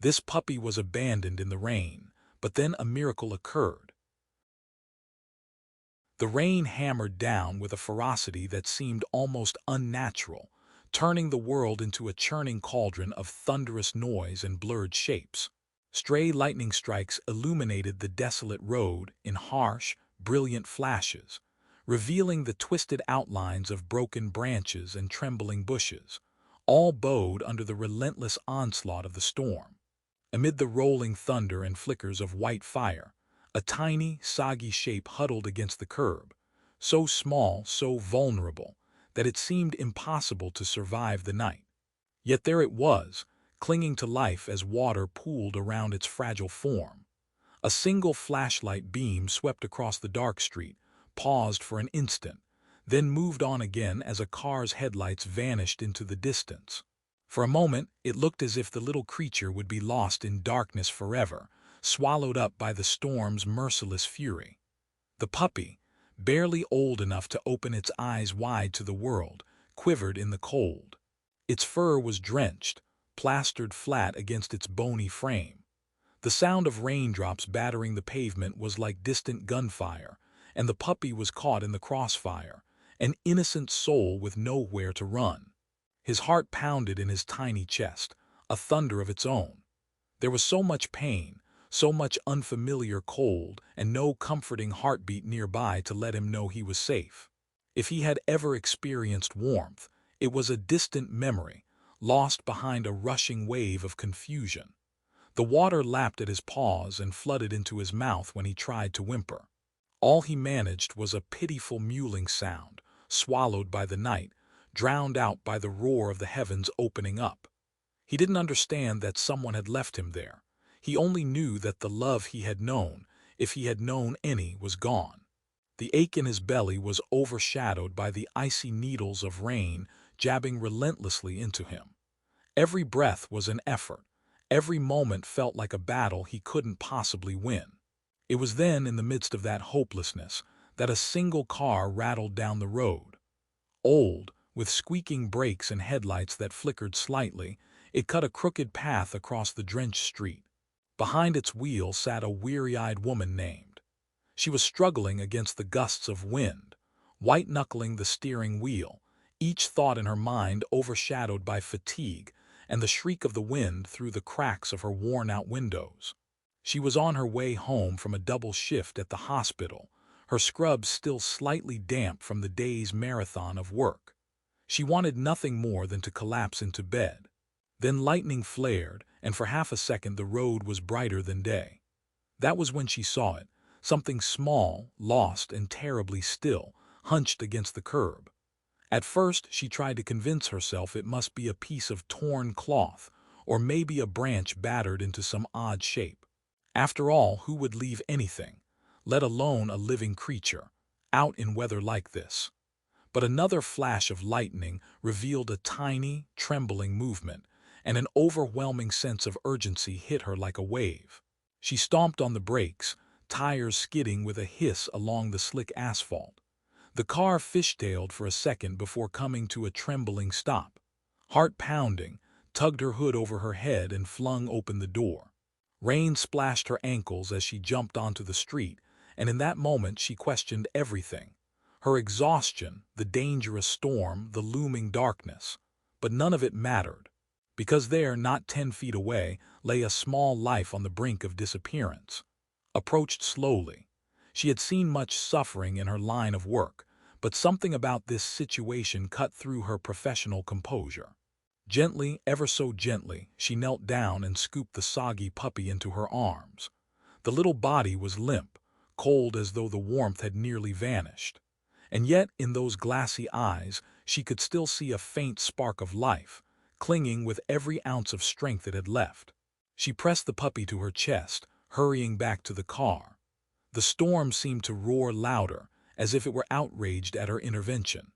This puppy was abandoned in the rain, but then a miracle occurred. The rain hammered down with a ferocity that seemed almost unnatural, turning the world into a churning cauldron of thunderous noise and blurred shapes. Stray lightning strikes illuminated the desolate road in harsh, brilliant flashes, revealing the twisted outlines of broken branches and trembling bushes, all bowed under the relentless onslaught of the storm. Amid the rolling thunder and flickers of white fire, a tiny, soggy shape huddled against the curb, so small, so vulnerable, that it seemed impossible to survive the night. Yet there it was, clinging to life as water pooled around its fragile form. A single flashlight beam swept across the dark street, paused for an instant, then moved on again as a car's headlights vanished into the distance. For a moment, it looked as if the little creature would be lost in darkness forever, swallowed up by the storm's merciless fury. The puppy, barely old enough to open its eyes wide to the world, quivered in the cold. Its fur was drenched, plastered flat against its bony frame. The sound of raindrops battering the pavement was like distant gunfire, and the puppy was caught in the crossfire, an innocent soul with nowhere to run. His heart pounded in his tiny chest, a thunder of its own. There was so much pain, so much unfamiliar cold, and no comforting heartbeat nearby to let him know he was safe. If he had ever experienced warmth, it was a distant memory, lost behind a rushing wave of confusion. The water lapped at his paws and flooded into his mouth when he tried to whimper. All he managed was a pitiful mewling sound, swallowed by the night, drowned out by the roar of the heavens opening up. He didn't understand that someone had left him there. He only knew that the love he had known, if he had known any, was gone. The ache in his belly was overshadowed by the icy needles of rain jabbing relentlessly into him. Every breath was an effort. Every moment felt like a battle he couldn't possibly win. It was then, in the midst of that hopelessness, that a single car rattled down the road. Old, with squeaking brakes and headlights that flickered slightly, it cut a crooked path across the drenched street. Behind its wheel sat a weary-eyed woman named. She was struggling against the gusts of wind, white-knuckling the steering wheel, each thought in her mind overshadowed by fatigue and the shriek of the wind through the cracks of her worn-out windows. She was on her way home from a double shift at the hospital, her scrubs still slightly damp from the day's marathon of work. She wanted nothing more than to collapse into bed. Then lightning flared, and for half a second the road was brighter than day. That was when she saw it, something small, lost, and terribly still, hunched against the curb. At first she tried to convince herself it must be a piece of torn cloth, or maybe a branch battered into some odd shape. After all, who would leave anything, let alone a living creature, out in weather like this? But another flash of lightning revealed a tiny, trembling movement, and an overwhelming sense of urgency hit her like a wave. She stomped on the brakes, tires skidding with a hiss along the slick asphalt. The car fishtailed for a second before coming to a trembling stop. Heart pounding, tugged her hood over her head and flung open the door. Rain splashed her ankles as she jumped onto the street, and in that moment she questioned everything. Her exhaustion, the dangerous storm, the looming darkness. But none of it mattered, because there, not 10 feet away, lay a small life on the brink of disappearance. Approached slowly. She had seen much suffering in her line of work, but something about this situation cut through her professional composure. Gently, ever so gently, she knelt down and scooped the soggy puppy into her arms. The little body was limp, cold as though the warmth had nearly vanished. And yet, in those glassy eyes, she could still see a faint spark of life, clinging with every ounce of strength it had left. She pressed the puppy to her chest, hurrying back to the car. The storm seemed to roar louder, as if it were outraged at her intervention.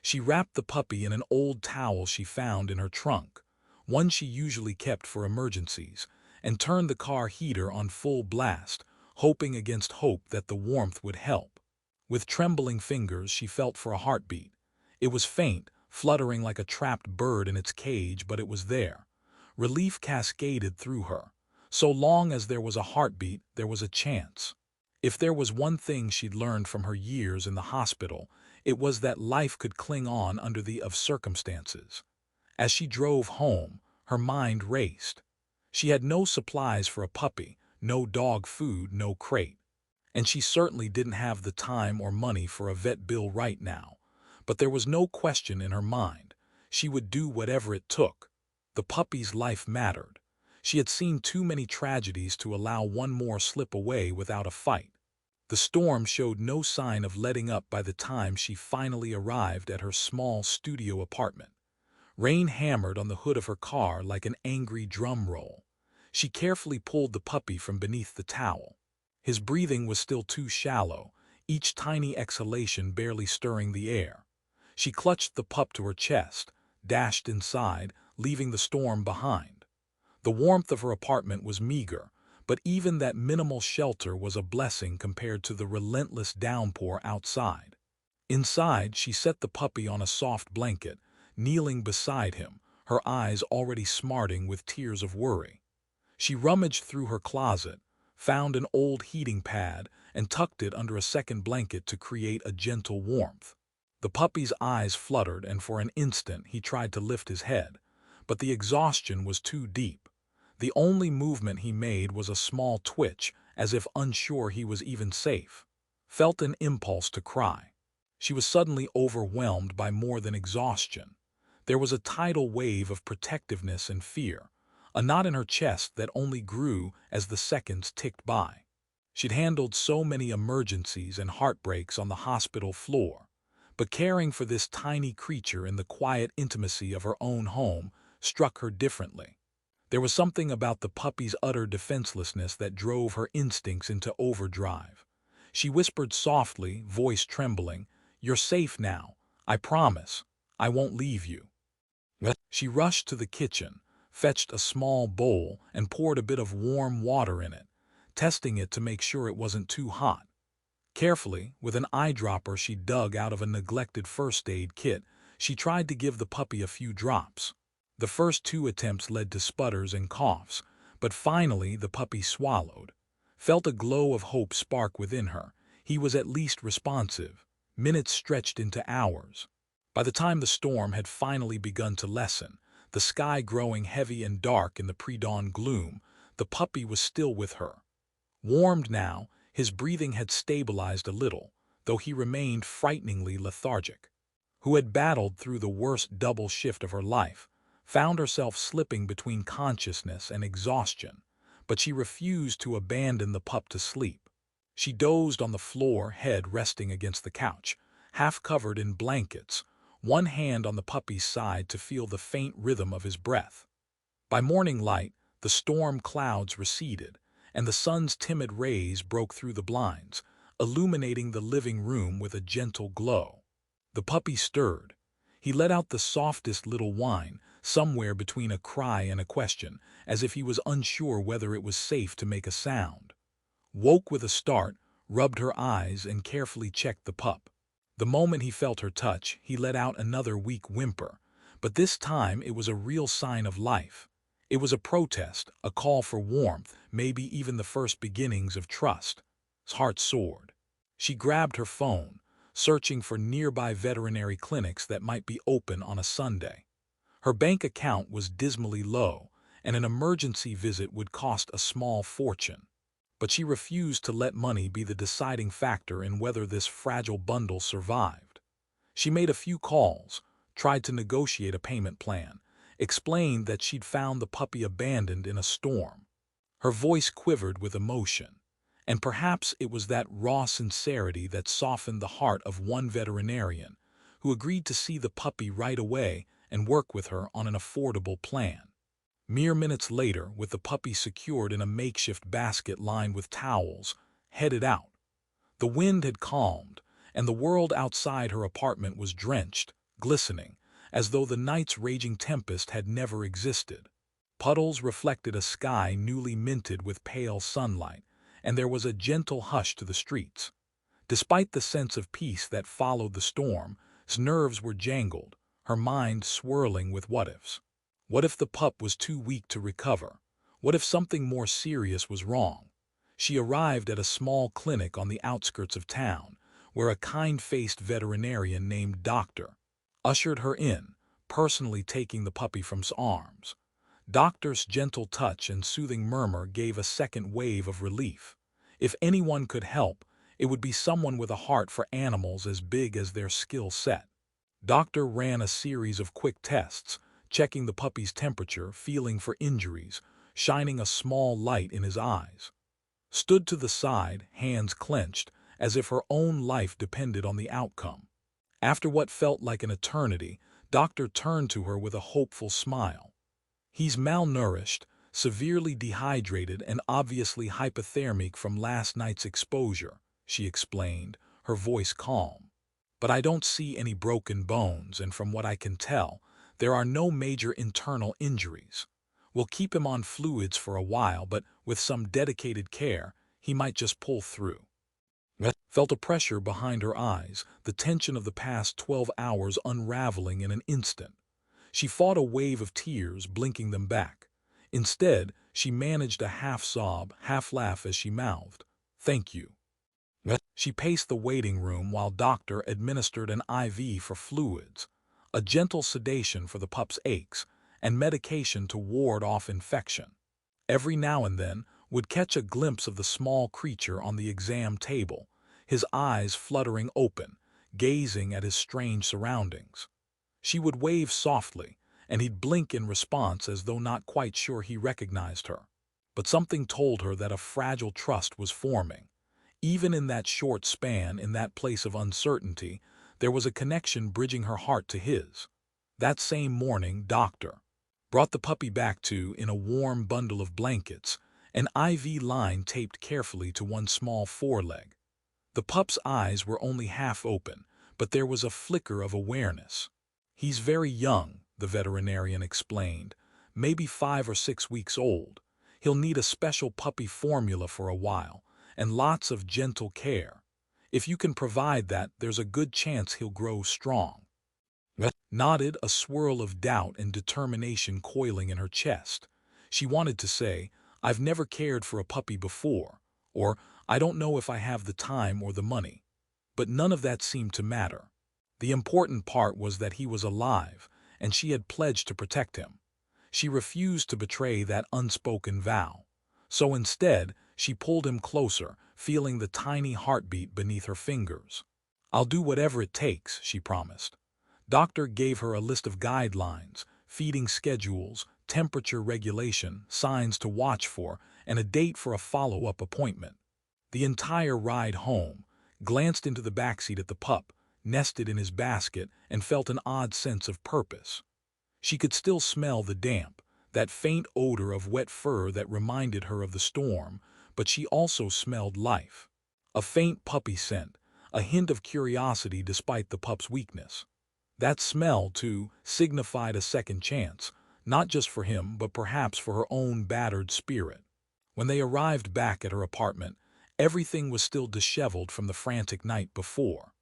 She wrapped the puppy in an old towel she found in her trunk, one she usually kept for emergencies, and turned the car heater on full blast, hoping against hope that the warmth would help. With trembling fingers she felt for a heartbeat. It was faint, fluttering like a trapped bird in its cage, but it was there. Relief cascaded through her. So long as there was a heartbeat, there was a chance. If there was one thing she'd learned from her years in the hospital, it was that life could cling on under the of circumstances. As she drove home, her mind raced. She had no supplies for a puppy, no dog food, no crate. And she certainly didn't have the time or money for a vet bill right now. But there was no question in her mind. She would do whatever it took. The puppy's life mattered. She had seen too many tragedies to allow one more slip away without a fight. The storm showed no sign of letting up by the time she finally arrived at her small studio apartment. Rain hammered on the hood of her car like an angry drum roll. She carefully pulled the puppy from beneath the towel. His breathing was still too shallow, each tiny exhalation barely stirring the air. She clutched the pup to her chest, dashed inside, leaving the storm behind. The warmth of her apartment was meager, but even that minimal shelter was a blessing compared to the relentless downpour outside. Inside, she set the puppy on a soft blanket, kneeling beside him, her eyes already smarting with tears of worry. She rummaged through her closet, found an old heating pad, and tucked it under a second blanket to create a gentle warmth. The puppy's eyes fluttered, and for an instant he tried to lift his head, but the exhaustion was too deep. The only movement he made was a small twitch, as if unsure he was even safe. Felt an impulse to cry. She was suddenly overwhelmed by more than exhaustion. There was a tidal wave of protectiveness and fear, a knot in her chest that only grew as the seconds ticked by. She'd handled so many emergencies and heartbreaks on the hospital floor, but caring for this tiny creature in the quiet intimacy of her own home struck her differently. There was something about the puppy's utter defenselessness that drove her instincts into overdrive. She whispered softly, voice trembling, "You're safe now. I promise. I won't leave you." She rushed to the kitchen, fetched a small bowl, and poured a bit of warm water in it, testing it to make sure it wasn't too hot. Carefully, with an eyedropper she dug out of a neglected first aid kit, she tried to give the puppy a few drops. The first 2 attempts led to sputters and coughs, but finally the puppy swallowed. Felt a glow of hope spark within her. He was at least responsive. Minutes stretched into hours. By the time the storm had finally begun to lessen, the sky growing heavy and dark in the pre-dawn gloom, the puppy was still with her. Warmed now, his breathing had stabilized a little, though he remained frighteningly lethargic. Who had battled through the worst double shift of her life, found herself slipping between consciousness and exhaustion, but she refused to abandon the pup to sleep. She dozed on the floor, head resting against the couch, half covered in blankets, one hand on the puppy's side to feel the faint rhythm of his breath. By morning light, the storm clouds receded, and the sun's timid rays broke through the blinds, illuminating the living room with a gentle glow. The puppy stirred. He let out the softest little whine, somewhere between a cry and a question, as if he was unsure whether it was safe to make a sound. Woke with a start, rubbed her eyes, and carefully checked the pup. The moment he felt her touch, he let out another weak whimper, but this time it was a real sign of life. It was a protest, a call for warmth, maybe even the first beginnings of trust. His heart soared. She grabbed her phone, searching for nearby veterinary clinics that might be open on a Sunday. Her bank account was dismally low, and an emergency visit would cost a small fortune. But she refused to let money be the deciding factor in whether this fragile bundle survived. She made a few calls, tried to negotiate a payment plan, explained that she'd found the puppy abandoned in a storm. Her voice quivered with emotion, and perhaps it was that raw sincerity that softened the heart of one veterinarian, who agreed to see the puppy right away and work with her on an affordable plan. Mere minutes later, with the puppy secured in a makeshift basket lined with towels, headed out. The wind had calmed, and the world outside her apartment was drenched, glistening, as though the night's raging tempest had never existed. Puddles reflected a sky newly minted with pale sunlight, and there was a gentle hush to the streets. Despite the sense of peace that followed the storm, his nerves were jangled, her mind swirling with what-ifs. What if the pup was too weak to recover? What if something more serious was wrong? She arrived at a small clinic on the outskirts of town, where a kind-faced veterinarian named Doctor ushered her in, personally taking the puppy's arms. Doctor's gentle touch and soothing murmur gave a second wave of relief. If anyone could help, it would be someone with a heart for animals as big as their skill set. Doctor ran a series of quick tests, checking the puppy's temperature, feeling for injuries, shining a small light in his eyes. Stood to the side, hands clenched, as if her own life depended on the outcome. After what felt like an eternity, Doctor turned to her with a hopeful smile. "He's malnourished, severely dehydrated, and obviously hypothermic from last night's exposure," she explained, her voice calm. "But I don't see any broken bones, and from what I can tell, there are no major internal injuries. We'll keep him on fluids for a while, but with some dedicated care, he might just pull through." Felt a pressure behind her eyes, the tension of the past 12 hours unraveling in an instant. She fought a wave of tears, blinking them back. Instead, she managed a half-sob, half-laugh as she mouthed, "Thank you." She paced the waiting room while Doctor administered an IV for fluids, a gentle sedation for the pup's aches, and medication to ward off infection. Every now and then would catch a glimpse of the small creature on the exam table, his eyes fluttering open, gazing at his strange surroundings. She would wave softly, and he'd blink in response as though not quite sure he recognized her. But something told her that a fragile trust was forming. Even in that short span, in that place of uncertainty, there was a connection bridging her heart to his. That same morning, Doctor brought the puppy back in a warm bundle of blankets, an IV line taped carefully to one small foreleg. The pup's eyes were only half open, but there was a flicker of awareness. "He's very young," the veterinarian explained, "maybe 5 or 6 weeks old. He'll need a special puppy formula for a while, and lots of gentle care. If you can provide that, there's a good chance he'll grow strong." Nodded, a swirl of doubt and determination coiling in her chest. She wanted to say, "I've never cared for a puppy before," or "I don't know if I have the time or the money." But none of that seemed to matter. The important part was that he was alive, and she had pledged to protect him. She refused to betray that unspoken vow. So instead, she pulled him closer, feeling the tiny heartbeat beneath her fingers. "I'll do whatever it takes," she promised. Doctor gave her a list of guidelines, feeding schedules, temperature regulation, signs to watch for, and a date for a follow-up appointment. The entire ride home, glanced into the backseat at the pup, nested in his basket, and felt an odd sense of purpose. She could still smell the damp, that faint odor of wet fur that reminded her of the storm, but she also smelled life. A faint puppy scent, a hint of curiosity despite the pup's weakness. That smell, too, signified a second chance, not just for him, but perhaps for her own battered spirit. When they arrived back at her apartment, everything was still disheveled from the frantic night before.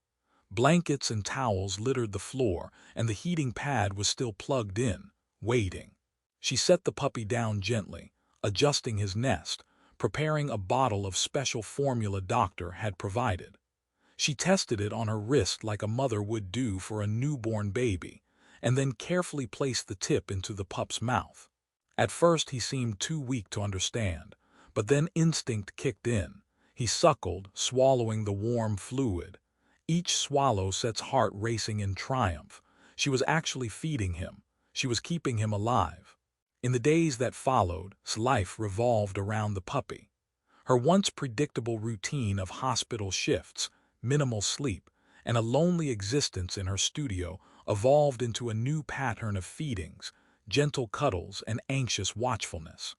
Blankets and towels littered the floor, and the heating pad was still plugged in, waiting. She set the puppy down gently, adjusting his nest, preparing a bottle of special formula Doctor had provided. She tested it on her wrist like a mother would do for a newborn baby, and then carefully placed the tip into the pup's mouth. At first he seemed too weak to understand, but then instinct kicked in. He suckled, swallowing the warm fluid. Each swallow sets heart racing in triumph. She was actually feeding him. She was keeping him alive. In the days that followed, life revolved around the puppy. Her once predictable routine of hospital shifts, minimal sleep, and a lonely existence in her studio evolved into a new pattern of feedings, gentle cuddles, and anxious watchfulness.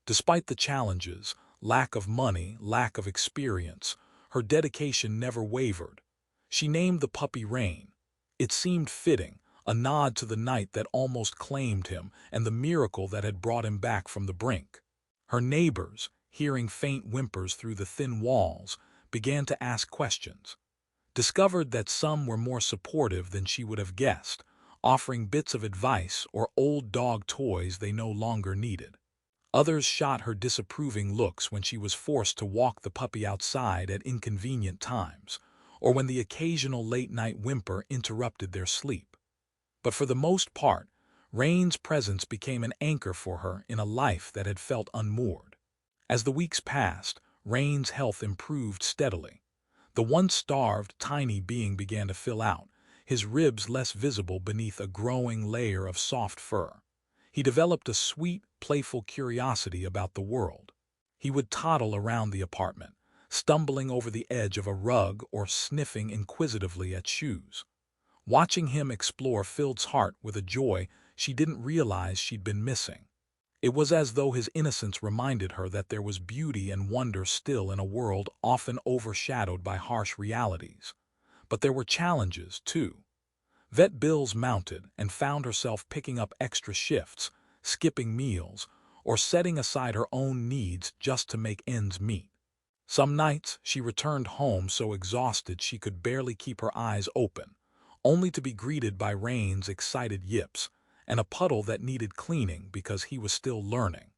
Despite the challenges, lack of money, lack of experience, her dedication never wavered. She named the puppy Rain. It seemed fitting, a nod to the night that almost claimed him and the miracle that had brought him back from the brink. Her neighbors, hearing faint whimpers through the thin walls, began to ask questions. Discovered that some were more supportive than she would have guessed, offering bits of advice or old dog toys they no longer needed. Others shot her disapproving looks when she was forced to walk the puppy outside at inconvenient times, or when the occasional late-night whimper interrupted their sleep. But for the most part, Rain's presence became an anchor for her in a life that had felt unmoored. As the weeks passed, Rain's health improved steadily. The once starved, tiny being began to fill out, his ribs less visible beneath a growing layer of soft fur. He developed a sweet, playful curiosity about the world. He would toddle around the apartment, stumbling over the edge of a rug or sniffing inquisitively at shoes. Watching him explore filled her heart with a joy she didn't realize she'd been missing. It was as though his innocence reminded her that there was beauty and wonder still in a world often overshadowed by harsh realities. But there were challenges, too. Vet bills mounted and found herself picking up extra shifts, skipping meals, or setting aside her own needs just to make ends meet. Some nights she returned home so exhausted she could barely keep her eyes open, only to be greeted by Rain's excited yips and a puddle that needed cleaning because he was still learning.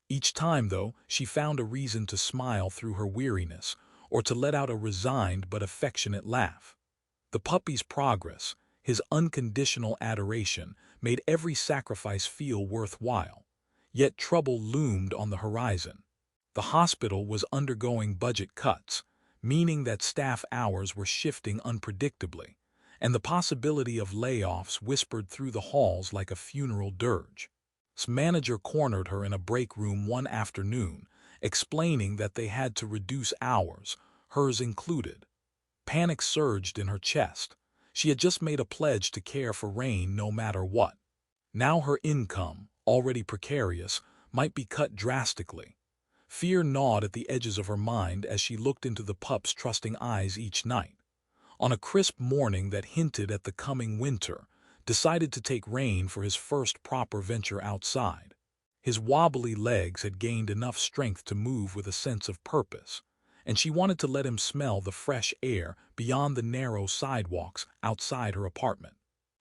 Each time, though, she found a reason to smile through her weariness or to let out a resigned but affectionate laugh. The puppy's progress, his unconditional adoration, made every sacrifice feel worthwhile. Yet trouble loomed on the horizon. The hospital was undergoing budget cuts, meaning that staff hours were shifting unpredictably, and the possibility of layoffs whispered through the halls like a funeral dirge. S manager cornered her in a break room one afternoon, explaining that they had to reduce hours, hers included. Panic surged in her chest. She had just made a pledge to care for Rain no matter what. Now her income, already precarious, might be cut drastically. Fear gnawed at the edges of her mind as she looked into the pup's trusting eyes each night. On a crisp morning that hinted at the coming winter, decided to take Rain for his first proper venture outside. His wobbly legs had gained enough strength to move with a sense of purpose, and she wanted to let him smell the fresh air beyond the narrow sidewalks outside her apartment.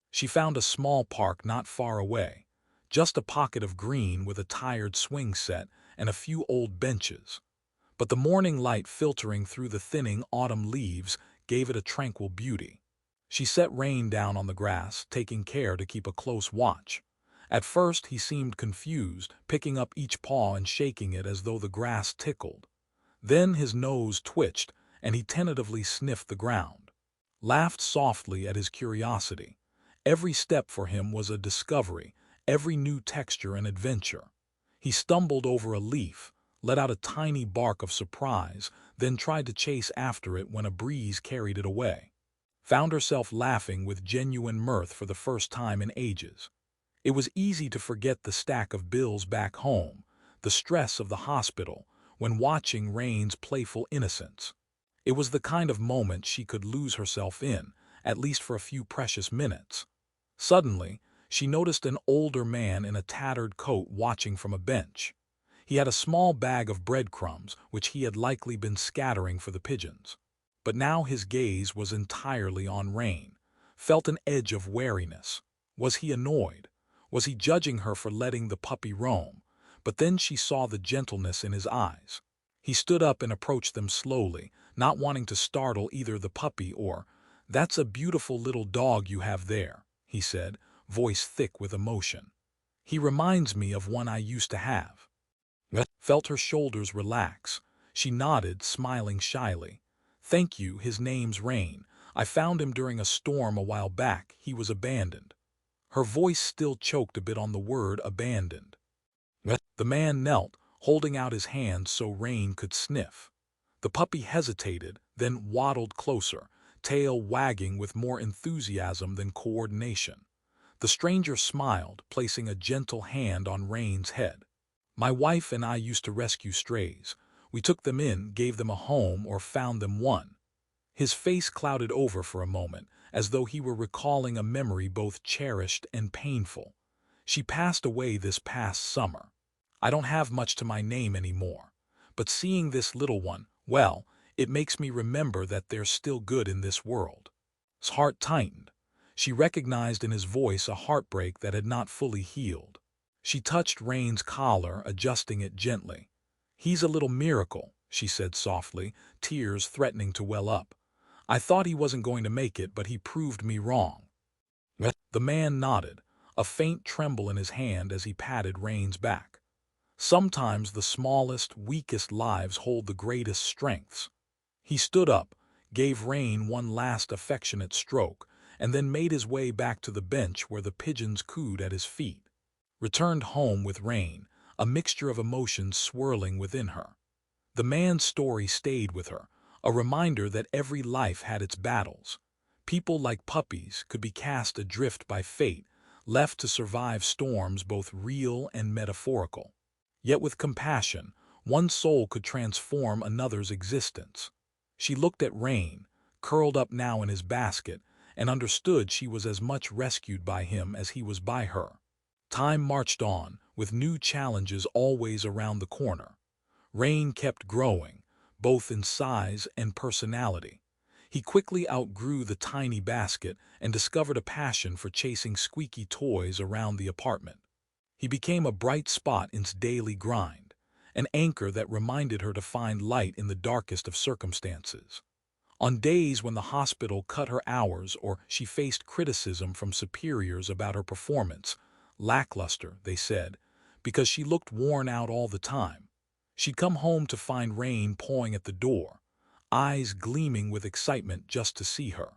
She found a small park not far away, just a pocket of green with a tired swing set and a few old benches. But the morning light filtering through the thinning autumn leaves gave it a tranquil beauty. She set Rain down on the grass, taking care to keep a close watch. At first he seemed confused, picking up each paw and shaking it as though the grass tickled. Then his nose twitched, and he tentatively sniffed the ground. Laughed softly at his curiosity. Every step for him was a discovery, every new texture an adventure. He stumbled over a leaf, let out a tiny bark of surprise, then tried to chase after it when a breeze carried it away. Found herself laughing with genuine mirth for the first time in ages. It was easy to forget the stack of bills back home, the stress of the hospital, when watching Rain's playful innocence. It was the kind of moment she could lose herself in, at least for a few precious minutes. Suddenly, she noticed an older man in a tattered coat watching from a bench. He had a small bag of breadcrumbs, which he had likely been scattering for the pigeons. But now his gaze was entirely on Rain, felt an edge of wariness. Was he annoyed? Was he judging her for letting the puppy roam? But then she saw the gentleness in his eyes. He stood up and approached them slowly, not wanting to startle either the puppy or, "That's a beautiful little dog you have there," he said, voice thick with emotion. "He reminds me of one I used to have." Felt her shoulders relax. She nodded, smiling shyly. "Thank you, his name's Rain. I found him during a storm a while back. He was abandoned." Her voice still choked a bit on the word abandoned. The man knelt, holding out his hand so Rain could sniff. The puppy hesitated, then waddled closer, tail wagging with more enthusiasm than coordination. The stranger smiled, placing a gentle hand on Rain's head. "My wife and I used to rescue strays. We took them in, gave them a home, or found them one." His face clouded over for a moment, as though he were recalling a memory both cherished and painful. "She passed away this past summer. I don't have much to my name anymore. But seeing this little one, well, it makes me remember that there's still good in this world." His heart tightened. She recognized in his voice a heartbreak that had not fully healed. She touched Rain's collar, adjusting it gently. "He's a little miracle," she said softly, tears threatening to well up. "I thought he wasn't going to make it, but he proved me wrong." The man nodded, a faint tremble in his hand as he patted Rain's back. Sometimes the smallest, weakest lives hold the greatest strengths. He stood up, gave Rain one last affectionate stroke, and then made his way back to the bench where the pigeons cooed at his feet. Returned home with Rain, a mixture of emotions swirling within her. The man's story stayed with her, a reminder that every life had its battles. People like puppies could be cast adrift by fate, left to survive storms both real and metaphorical. Yet with compassion, one soul could transform another's existence. She looked at Rain, curled up now in his basket, and understood she was as much rescued by him as he was by her. Time marched on, with new challenges always around the corner. Rain kept growing, both in size and personality. He quickly outgrew the tiny basket and discovered a passion for chasing squeaky toys around the apartment. He became a bright spot in its daily grind, an anchor that reminded her to find light in the darkest of circumstances. On days when the hospital cut her hours or she faced criticism from superiors about her performance, lackluster, they said, because she looked worn out all the time, she'd come home to find Rain pawing at the door, eyes gleaming with excitement just to see her.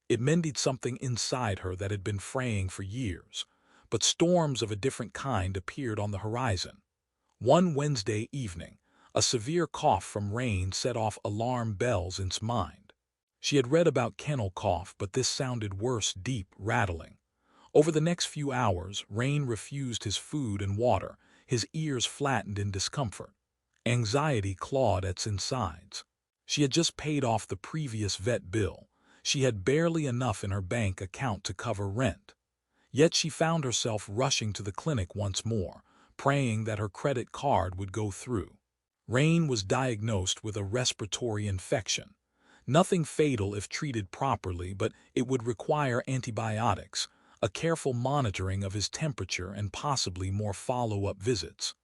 It mended something inside her that had been fraying for years, but storms of a different kind appeared on the horizon. One Wednesday evening, a severe cough from Rain set off alarm bells in its mind. She had read about kennel cough, but this sounded worse, deep, rattling. Over the next few hours, Rain refused his food and water, his ears flattened in discomfort. Anxiety clawed at its insides. She had just paid off the previous vet bill. She had barely enough in her bank account to cover rent. Yet she found herself rushing to the clinic once more, praying that her credit card would go through. Rain was diagnosed with a respiratory infection. Nothing fatal if treated properly, but it would require antibiotics, a careful monitoring of his temperature, and possibly more follow-up visits.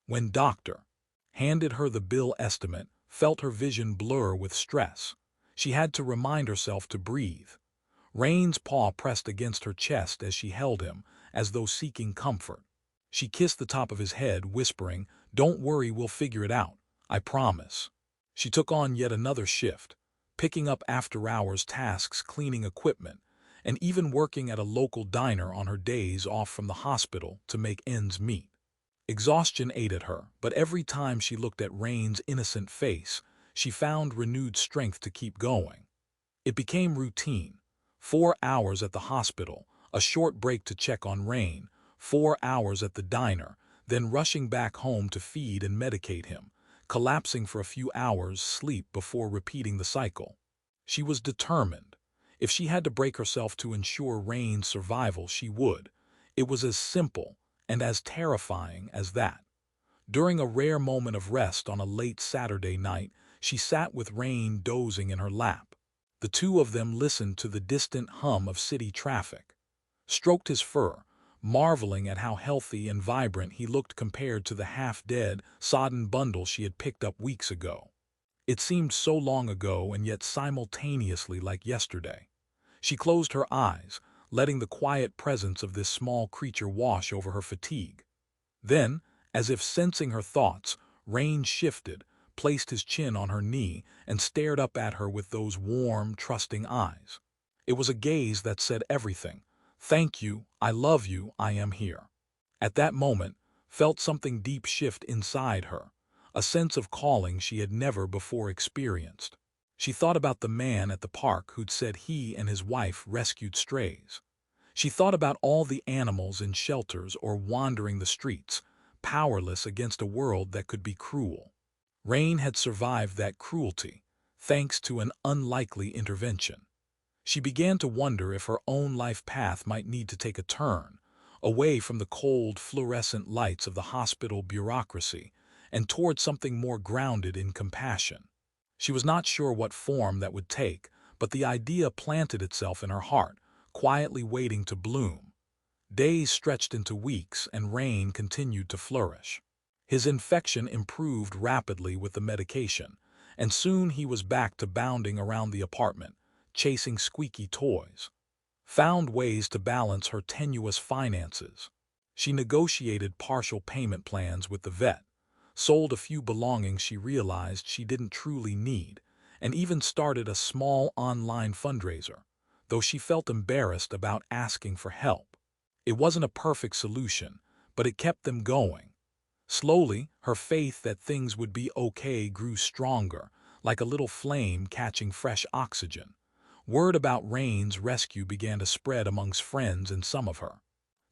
When Dr. handed her the bill estimate, felt her vision blur with stress. She had to remind herself to breathe. Rain's paw pressed against her chest as she held him, as though seeking comfort. She kissed the top of his head, whispering, "Don't worry, we'll figure it out. I promise." She took on yet another shift, picking up after-hours tasks, cleaning equipment, and even working at a local diner on her days off from the hospital to make ends meet. Exhaustion ate at her, but every time she looked at Rain's innocent face, she found renewed strength to keep going. It became routine. 4 hours at the hospital, a short break to check on Rain, 4 hours at the diner, then rushing back home to feed and medicate him, collapsing for a few hours' sleep before repeating the cycle. She was determined. If she had to break herself to ensure Rain's survival, she would. It was as simple and as terrifying as that. During a rare moment of rest on a late Saturday night, she sat with Rain dozing in her lap. The two of them listened to the distant hum of city traffic, stroked his fur, marveling at how healthy and vibrant he looked compared to the half-dead, sodden bundle she had picked up weeks ago. It seemed so long ago and yet simultaneously like yesterday. She closed her eyes, letting the quiet presence of this small creature wash over her fatigue. Then, as if sensing her thoughts, Rain shifted, placed his chin on her knee, and stared up at her with those warm, trusting eyes. It was a gaze that said everything. "Thank you, I love you, I am here." At that moment, felt something deep shift inside her, a sense of calling she had never before experienced. She thought about the man at the park who'd said he and his wife rescued strays. She thought about all the animals in shelters or wandering the streets, powerless against a world that could be cruel. Rain had survived that cruelty, thanks to an unlikely intervention. She began to wonder if her own life path might need to take a turn, away from the cold, fluorescent lights of the hospital bureaucracy, and toward something more grounded in compassion. She was not sure what form that would take, but the idea planted itself in her heart, quietly waiting to bloom. Days stretched into weeks, and Rain continued to flourish. His infection improved rapidly with the medication, and soon he was back to bounding around the apartment, chasing squeaky toys. Found ways to balance her tenuous finances. She negotiated partial payment plans with the vet, sold a few belongings she realized she didn't truly need, and even started a small online fundraiser, though she felt embarrassed about asking for help. It wasn't a perfect solution, but it kept them going. Slowly, her faith that things would be okay grew stronger, like a little flame catching fresh oxygen. Word about Rain's rescue began to spread amongst friends and some of her.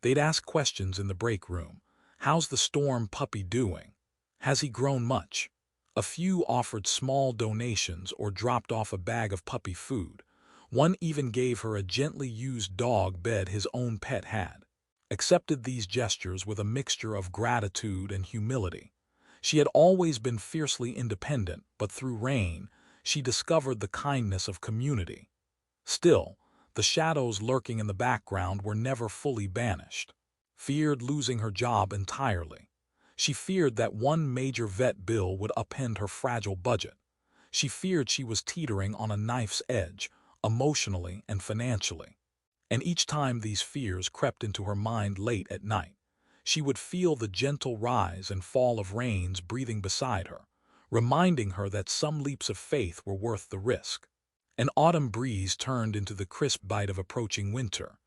They'd ask questions in the break room. How's the storm puppy doing? Has he grown much? A few offered small donations or dropped off a bag of puppy food. One even gave her a gently used dog bed his own pet had. Accepted these gestures with a mixture of gratitude and humility. She had always been fiercely independent, but through Rain, she discovered the kindness of community. Still, the shadows lurking in the background were never fully banished. Feared losing her job entirely. She feared that one major vet bill would upend her fragile budget. She feared she was teetering on a knife's edge, emotionally and financially. And each time these fears crept into her mind late at night, she would feel the gentle rise and fall of Rain's breathing beside her, reminding her that some leaps of faith were worth the risk. An autumn breeze turned into the crisp bite of approaching winter.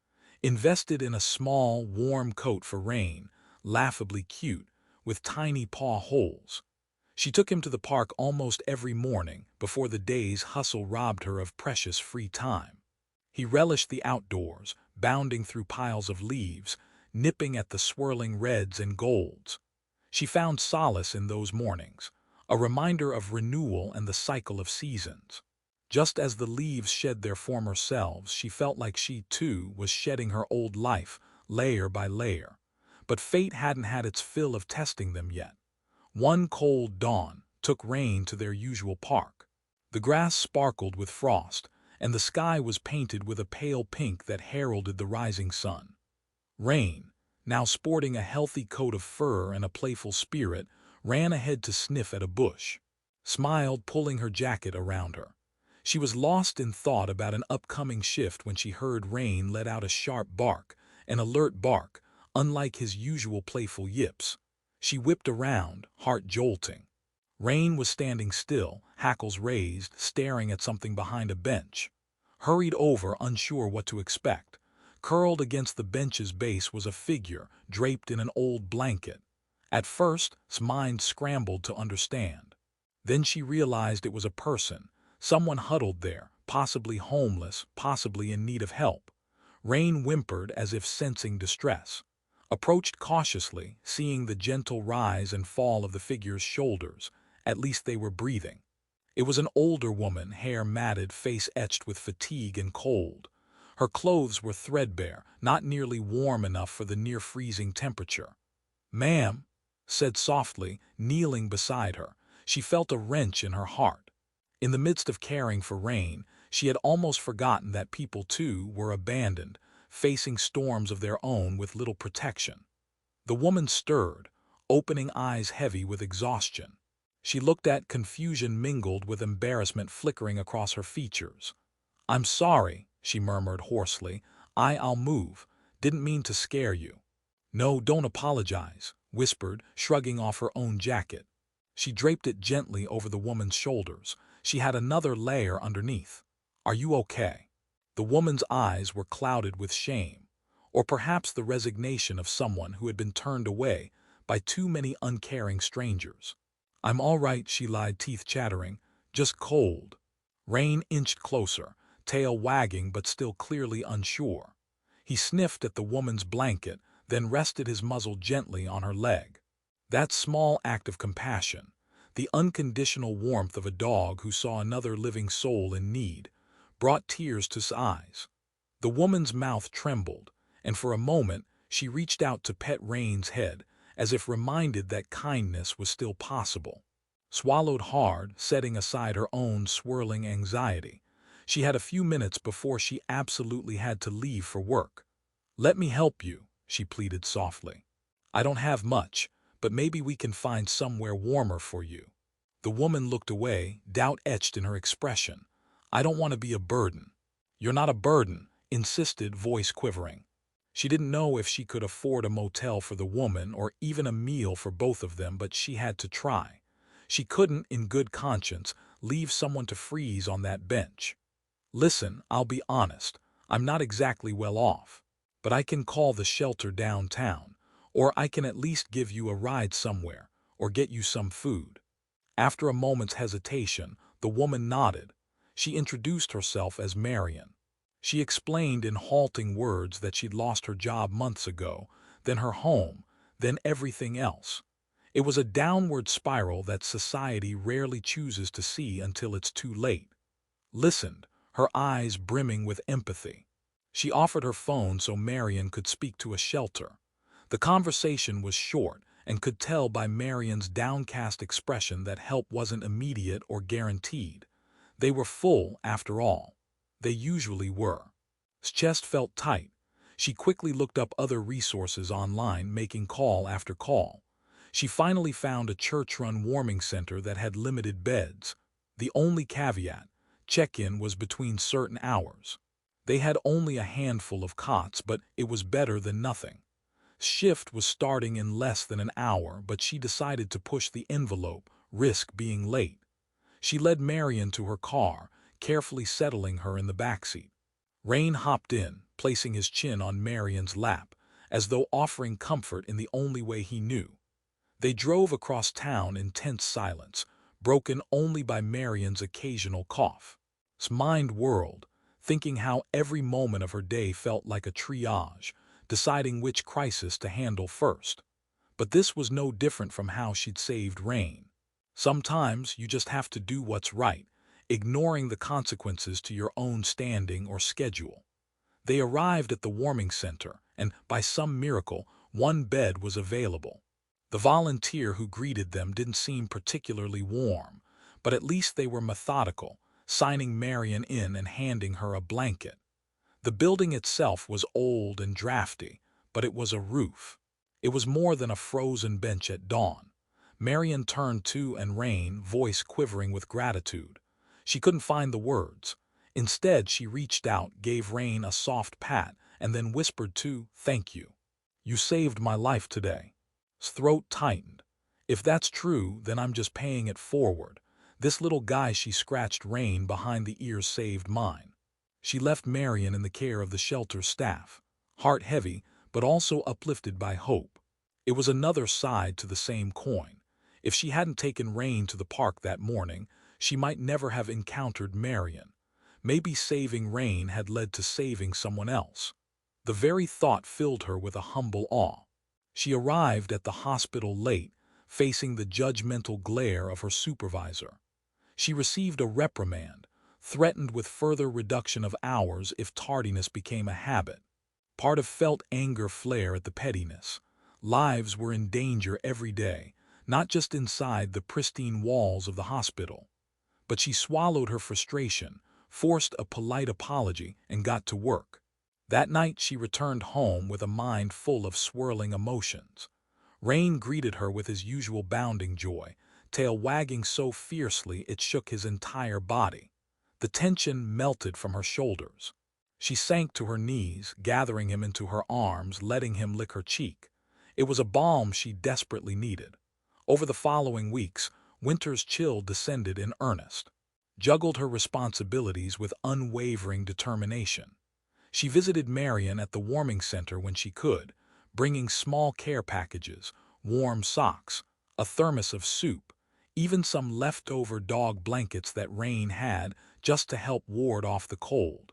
Invested in a small, warm coat for Rain, laughably cute, with tiny paw holes. She took him to the park almost every morning before the day's hustle robbed her of precious free time. He relished the outdoors, bounding through piles of leaves, nipping at the swirling reds and golds. She found solace in those mornings, a reminder of renewal and the cycle of seasons. Just as the leaves shed their former selves, she felt like she, too, was shedding her old life, layer by layer. But fate hadn't had its fill of testing them yet. One cold dawn took Rain to their usual park. The grass sparkled with frost, and the sky was painted with a pale pink that heralded the rising sun. Rain, now sporting a healthy coat of fur and a playful spirit, ran ahead to sniff at a bush. Smiled, pulling her jacket around her. She was lost in thought about an upcoming shift when she heard Rain let out a sharp bark, an alert bark, unlike his usual playful yips. She whipped around, heart jolting. Rain was standing still, hackles raised, staring at something behind a bench. Hurried over, unsure what to expect. Curled against the bench's base was a figure, draped in an old blanket. At first, her mind scrambled to understand. Then she realized it was a person. Someone huddled there, possibly homeless, possibly in need of help. Rain whimpered as if sensing distress. Approached cautiously, seeing the gentle rise and fall of the figure's shoulders. At least they were breathing. It was an older woman, hair matted, face etched with fatigue and cold. Her clothes were threadbare, not nearly warm enough for the near-freezing temperature. "Ma'am," said softly, kneeling beside her. She felt a wrench in her heart. In the midst of caring for Rain, she had almost forgotten that people, too, were abandoned, facing storms of their own with little protection. The woman stirred, opening eyes heavy with exhaustion. She looked at confusion mingled with embarrassment flickering across her features. "I'm sorry," she murmured hoarsely. I'll move. Didn't mean to scare you." "No, don't apologize," whispered, shrugging off her own jacket. She draped it gently over the woman's shoulders. She had another layer underneath. "Are you okay?" The woman's eyes were clouded with shame, or perhaps the resignation of someone who had been turned away by too many uncaring strangers. "I'm all right," she lied, teeth chattering. "Just cold." Rain inched closer, tail wagging but still clearly unsure. He sniffed at the woman's blanket, then rested his muzzle gently on her leg. That small act of compassion, the unconditional warmth of a dog who saw another living soul in need, brought tears to his eyes. The woman's mouth trembled, and for a moment she reached out to pet Rain's head, as if reminded that kindness was still possible. Swallowed hard, setting aside her own swirling anxiety. She had a few minutes before she absolutely had to leave for work. "Let me help you," she pleaded softly. "I don't have much, but maybe we can find somewhere warmer for you." The woman looked away, doubt etched in her expression. "I don't want to be a burden." "You're not a burden," insisted, voice quivering. She didn't know if she could afford a motel for the woman or even a meal for both of them, but she had to try. She couldn't, in good conscience, leave someone to freeze on that bench. "Listen, I'll be honest. I'm not exactly well off. But I can call the shelter downtown, or I can at least give you a ride somewhere, or get you some food." After a moment's hesitation, the woman nodded. She introduced herself as Marion. She explained in halting words that she'd lost her job months ago, then her home, then everything else. It was a downward spiral that society rarely chooses to see until it's too late. Listened, her eyes brimming with empathy. She offered her phone so Marion could speak to a shelter. The conversation was short, and could tell by Marion's downcast expression that help wasn't immediate or guaranteed. They were full, after all. They usually were. His chest felt tight. She quickly looked up other resources online, making call after call. She finally found a church-run warming center that had limited beds. The only caveat: check-in was between certain hours. They had only a handful of cots, but it was better than nothing. Shift was starting in less than an hour, but she decided to push the envelope, risk being late. She led Marion to her car, carefully settling her in the backseat. Rain hopped in, placing his chin on Marion's lap, as though offering comfort in the only way he knew. They drove across town in tense silence, broken only by Marion's occasional cough. His mind whirled, thinking how every moment of her day felt like a triage, deciding which crisis to handle first. But this was no different from how she'd saved Rain. Sometimes you just have to do what's right, ignoring the consequences to your own standing or schedule. They arrived at the warming center, and by some miracle, one bed was available. The volunteer who greeted them didn't seem particularly warm, but at least they were methodical, signing Marion in and handing her a blanket. The building itself was old and drafty, but it was a roof. It was more than a frozen bench at dawn. Marion turned to and Rain, voice quivering with gratitude. She couldn't find the words. Instead, she reached out, gave Rain a soft pat, and then whispered "Thank you. You saved my life today." His throat tightened. "If that's true, then I'm just paying it forward. This little guy," she scratched Rain behind the ears, "saved mine." She left Marion in the care of the shelter staff, heart heavy, but also uplifted by hope. It was another side to the same coin. If she hadn't taken Rain to the park that morning, she might never have encountered Marion. Maybe saving Rain had led to saving someone else. The very thought filled her with a humble awe. She arrived at the hospital late, facing the judgmental glare of her supervisor. She received a reprimand, threatened with further reduction of hours if tardiness became a habit. Part of felt anger flare at the pettiness. Lives were in danger every day, not just inside the pristine walls of the hospital. But she swallowed her frustration, forced a polite apology, and got to work. That night she returned home with a mind full of swirling emotions. Rain greeted her with his usual bounding joy, tail wagging so fiercely it shook his entire body. The tension melted from her shoulders. She sank to her knees, gathering him into her arms, letting him lick her cheek. It was a balm she desperately needed. Over the following weeks, winter's chill descended in earnest. Juggled her responsibilities with unwavering determination. She visited Marion at the warming center when she could, bringing small care packages, warm socks, a thermos of soup, even some leftover dog blankets that Rain had, just to help ward off the cold.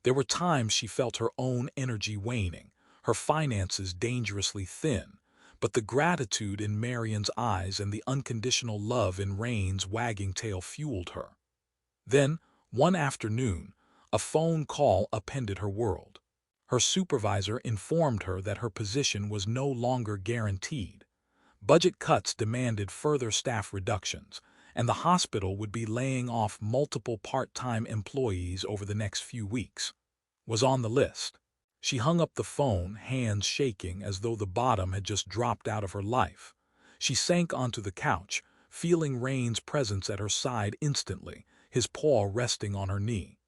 There were times she felt her own energy waning, her finances dangerously thin, but the gratitude in Marion's eyes and the unconditional love in Rain's wagging tail fueled her. Then, one afternoon, a phone call upended her world. Her supervisor informed her that her position was no longer guaranteed. Budget cuts demanded further staff reductions, and the hospital would be laying off multiple part-time employees over the next few weeks, was on the list. She hung up the phone, hands shaking as though the bottom had just dropped out of her life. She sank onto the couch, feeling Rain's presence at her side instantly, his paw resting on her knee.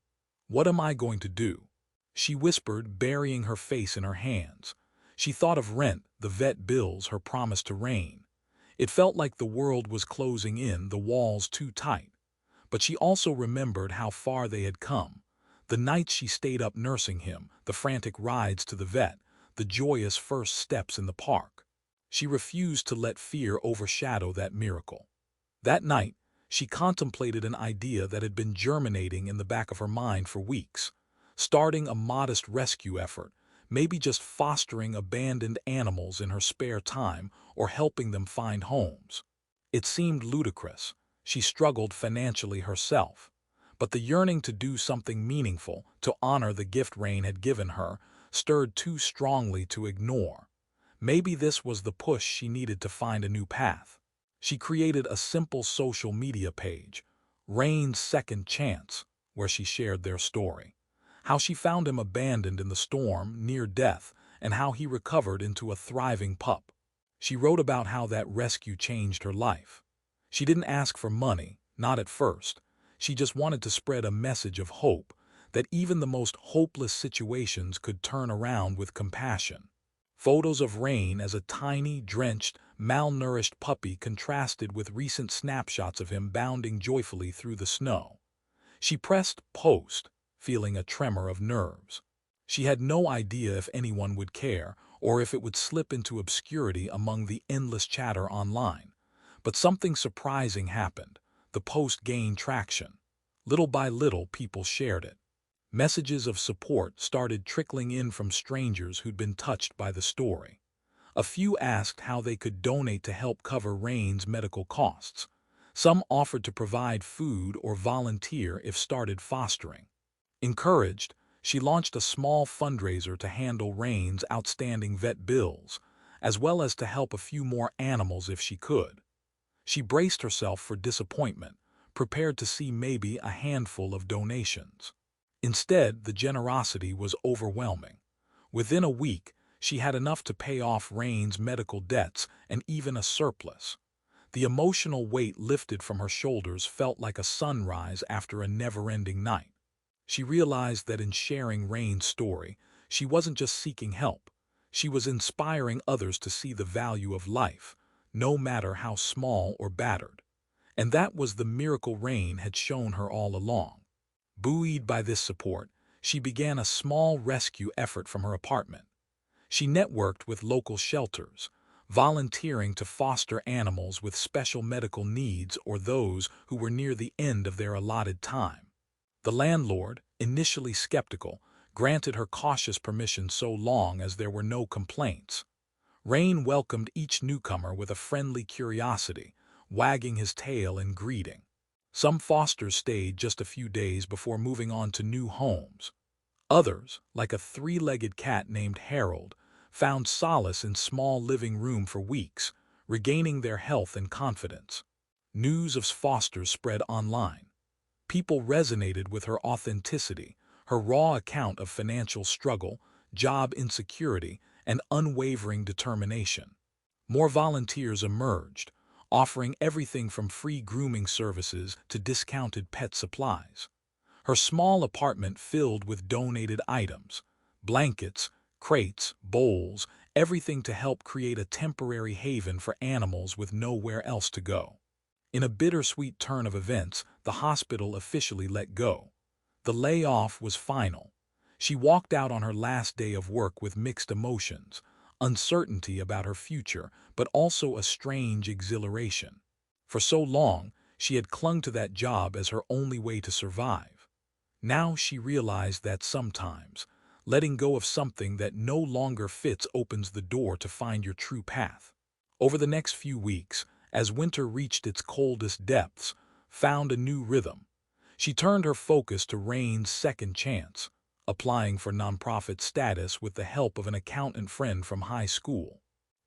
"What am I going to do?" she whispered, burying her face in her hands. She thought of rent, the vet bills, her promise to Rain. It felt like the world was closing in, the walls too tight. But she also remembered how far they had come. The nights she stayed up nursing him, the frantic rides to the vet, the joyous first steps in the park. She refused to let fear overshadow that miracle. That night, she contemplated an idea that had been germinating in the back of her mind for weeks. Starting a modest rescue effort, maybe just fostering abandoned animals in her spare time or helping them find homes. It seemed ludicrous. She struggled financially herself. But the yearning to do something meaningful, to honor the gift Rain had given her, stirred too strongly to ignore. Maybe this was the push she needed to find a new path. She created a simple social media page, Rain's Second Chance, where she shared their story. How she found him abandoned in the storm, near death, and how he recovered into a thriving pup. She wrote about how that rescue changed her life. She didn't ask for money, not at first. She just wanted to spread a message of hope, that even the most hopeless situations could turn around with compassion. Photos of Rain as a tiny, drenched, malnourished puppy contrasted with recent snapshots of him bounding joyfully through the snow. She pressed post, feeling a tremor of nerves. She had no idea if anyone would care, or if it would slip into obscurity among the endless chatter online. But something surprising happened. The post gained traction. Little by little, people shared it. Messages of support started trickling in from strangers who'd been touched by the story. A few asked how they could donate to help cover Rain's medical costs. Some offered to provide food or volunteer if started fostering. Encouraged, she launched a small fundraiser to handle Rain's outstanding vet bills, as well as to help a few more animals if she could. She braced herself for disappointment, prepared to see maybe a handful of donations. Instead, the generosity was overwhelming. Within a week, she had enough to pay off Rain's medical debts and even a surplus. The emotional weight lifted from her shoulders felt like a sunrise after a never-ending night. She realized that in sharing Rain's story, she wasn't just seeking help. She was inspiring others to see the value of life, no matter how small or battered. And that was the miracle Rain had shown her all along. Buoyed by this support, she began a small rescue effort from her apartment. She networked with local shelters, volunteering to foster animals with special medical needs or those who were near the end of their allotted time. The landlord, initially skeptical, granted her cautious permission so long as there were no complaints. Rain welcomed each newcomer with a friendly curiosity, wagging his tail in greeting. Some fosters stayed just a few days before moving on to new homes. Others, like a three-legged cat named Harold, found solace in small living room for weeks, regaining their health and confidence. News of fosters spread online. People resonated with her authenticity, her raw account of financial struggle, job insecurity, and unwavering determination. More volunteers emerged, offering everything from free grooming services to discounted pet supplies. Her small apartment filled with donated items, blankets, crates, bowls, everything to help create a temporary haven for animals with nowhere else to go. In a bittersweet turn of events, the hospital officially let go. The layoff was final. She walked out on her last day of work with mixed emotions, uncertainty about her future, but also a strange exhilaration. For so long, she had clung to that job as her only way to survive. Now she realized that sometimes, letting go of something that no longer fits opens the door to find your true path. Over the next few weeks, as winter reached its coldest depths, found a new rhythm. She turned her focus to Rain's Second Chance, applying for nonprofit status with the help of an accountant friend from high school.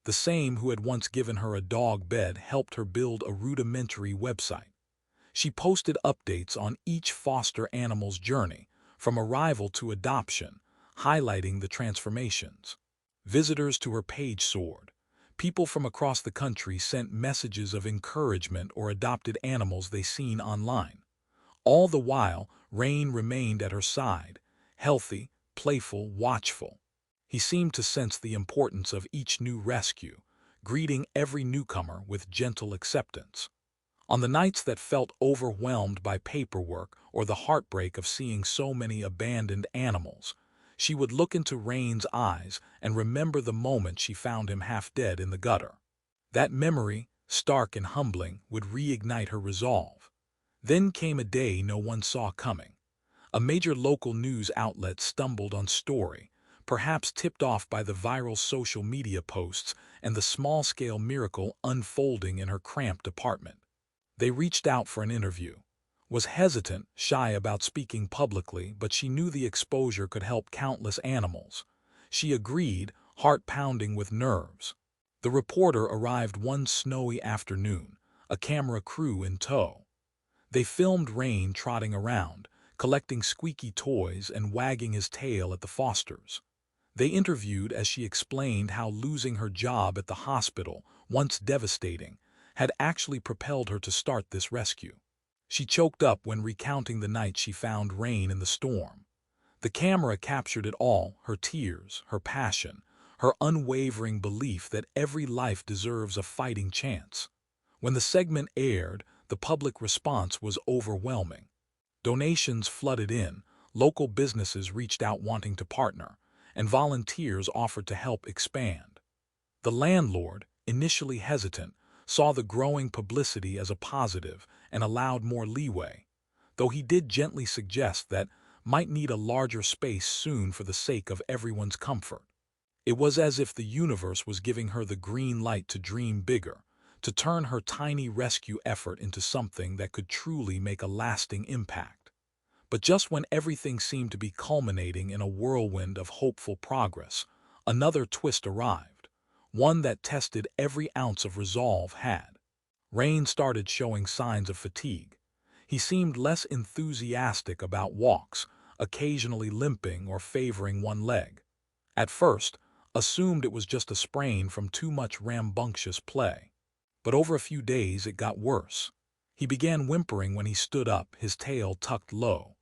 The same who had once given her a dog bed helped her build a rudimentary website. She posted updates on each foster animal's journey, from arrival to adoption, highlighting the transformations. Visitors to her page soared. People from across the country sent messages of encouragement or adopted animals they seen online. All the while, Rain remained at her side, healthy, playful, watchful. He seemed to sense the importance of each new rescue, greeting every newcomer with gentle acceptance. On the nights that felt overwhelmed by paperwork or the heartbreak of seeing so many abandoned animals, she would look into Rain's eyes and remember the moment she found him half dead in the gutter. That memory, stark and humbling, would reignite her resolve. Then came a day no one saw coming. A major local news outlet stumbled on story, perhaps tipped off by the viral social media posts and the small-scale miracle unfolding in her cramped apartment. They reached out for an interview. Was hesitant, shy about speaking publicly, but she knew the exposure could help countless animals. She agreed, heart pounding with nerves. The reporter arrived one snowy afternoon, a camera crew in tow. They filmed Rain trotting around, collecting squeaky toys and wagging his tail at the Fosters. They interviewed as she explained how losing her job at the hospital, once devastating, had actually propelled her to start this rescue. She choked up when recounting the night she found Rain in the storm. The camera captured it all, her tears, her passion, her unwavering belief that every life deserves a fighting chance. When the segment aired, the public response was overwhelming. Donations flooded in, local businesses reached out wanting to partner, and volunteers offered to help expand. The landlord, initially hesitant, saw the growing publicity as a positive and allowed more leeway, though he did gently suggest that might need a larger space soon for the sake of everyone's comfort. It was as if the universe was giving her the green light to dream bigger, to turn her tiny rescue effort into something that could truly make a lasting impact. But just when everything seemed to be culminating in a whirlwind of hopeful progress, another twist arrived, one that tested every ounce of resolve had. Rain started showing signs of fatigue. He seemed less enthusiastic about walks, occasionally limping or favoring one leg. At first, assumed it was just a sprain from too much rambunctious play. But over a few days it got worse. He began whimpering when he stood up, his tail tucked low.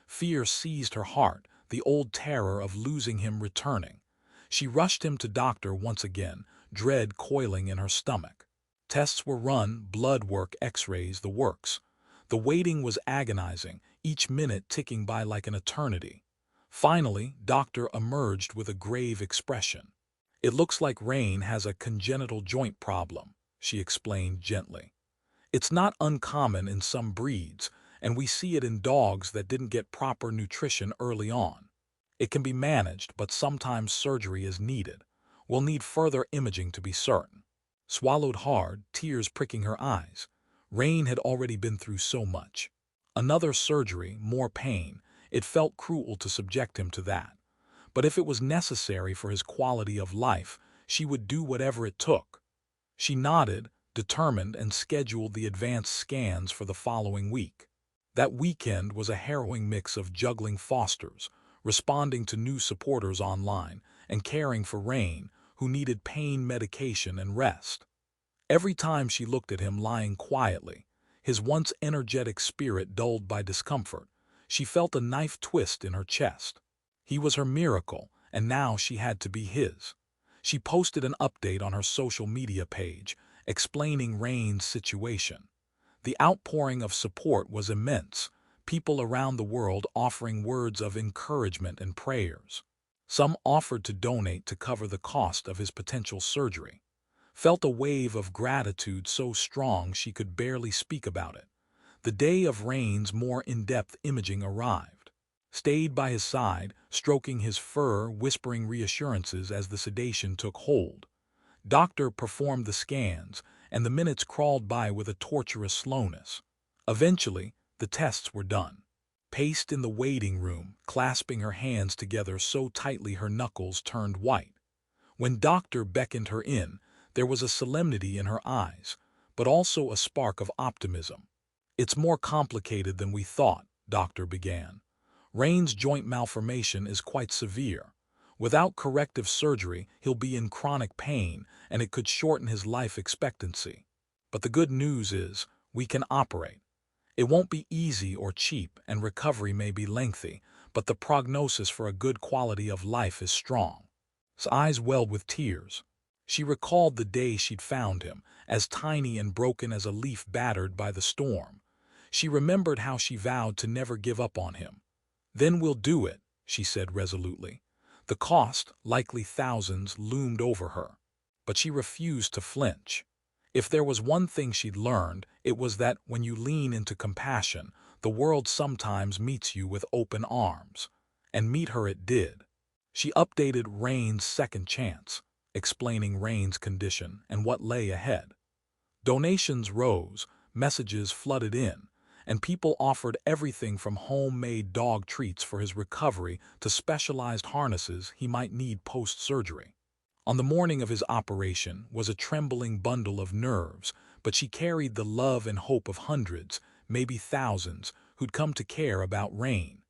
Fear seized her heart, the old terror of losing him returning. She rushed him to doctor once again, dread coiling in her stomach. Tests were run, blood work, x-rays, the works. The waiting was agonizing, each minute ticking by like an eternity. Finally, doctor emerged with a grave expression. "It looks like Rain has a congenital joint problem," she explained gently. "It's not uncommon in some breeds, and we see it in dogs that didn't get proper nutrition early on. It can be managed, but sometimes surgery is needed. We'll need further imaging to be certain." Swallowed hard, tears pricking her eyes. Rain had already been through so much. Another surgery, more pain. It felt cruel to subject him to that. But if it was necessary for his quality of life, she would do whatever it took. She nodded, determined, and scheduled the advanced scans for the following week. That weekend was a harrowing mix of juggling Fosters, responding to new supporters online, and caring for Rain, who needed pain medication and rest. Every time she looked at him lying quietly, his once energetic spirit dulled by discomfort, she felt a knife twist in her chest. He was her miracle, and now she had to be his. She posted an update on her social media page, explaining Rain's situation. The outpouring of support was immense, people around the world offering words of encouragement and prayers. Some offered to donate to cover the cost of his potential surgery. Felt a wave of gratitude so strong she could barely speak about it. The day of Rain's more in-depth imaging arrived. Stayed by his side, stroking his fur, whispering reassurances as the sedation took hold. Doctor performed the scans, and the minutes crawled by with a torturous slowness. Eventually, the tests were done. Paced in the waiting room, clasping her hands together so tightly her knuckles turned white. When Doctor beckoned her in, there was a solemnity in her eyes, but also a spark of optimism. It's more complicated than we thought, Doctor began. Rain's joint malformation is quite severe. Without corrective surgery, he'll be in chronic pain, and it could shorten his life expectancy. But the good news is, we can operate. It won't be easy or cheap, and recovery may be lengthy, but the prognosis for a good quality of life is strong. His eyes welled with tears. She recalled the day she'd found him, as tiny and broken as a leaf battered by the storm. She remembered how she vowed to never give up on him. "Then we'll do it," she said resolutely. The cost, likely thousands, loomed over her. But she refused to flinch. If there was one thing she'd learned, it was that when you lean into compassion, the world sometimes meets you with open arms. And meet her it did. She updated Rain's second chance, explaining Rain's condition and what lay ahead. Donations rose, messages flooded in, and people offered everything from homemade dog treats for his recovery to specialized harnesses he might need post-surgery. On the morning of his operation was a trembling bundle of nerves, but she carried the love and hope of hundreds, maybe thousands, who'd come to care about Rain.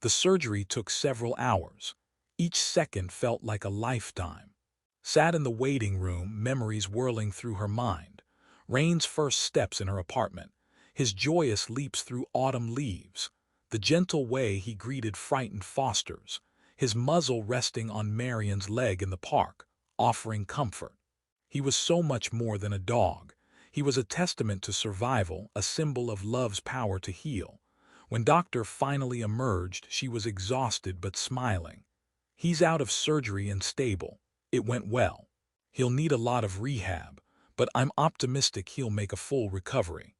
The surgery took several hours. Each second felt like a lifetime. Sat in the waiting room, memories whirling through her mind. Rain's first steps in her apartment, his joyous leaps through autumn leaves, the gentle way he greeted frightened Fosters, his muzzle resting on Marion's leg in the park, offering comfort. He was so much more than a dog. He was a testament to survival, a symbol of love's power to heal. When Doctor finally emerged, she was exhausted but smiling. "He's out of surgery and stable. It went well. He'll need a lot of rehab, but I'm optimistic he'll make a full recovery."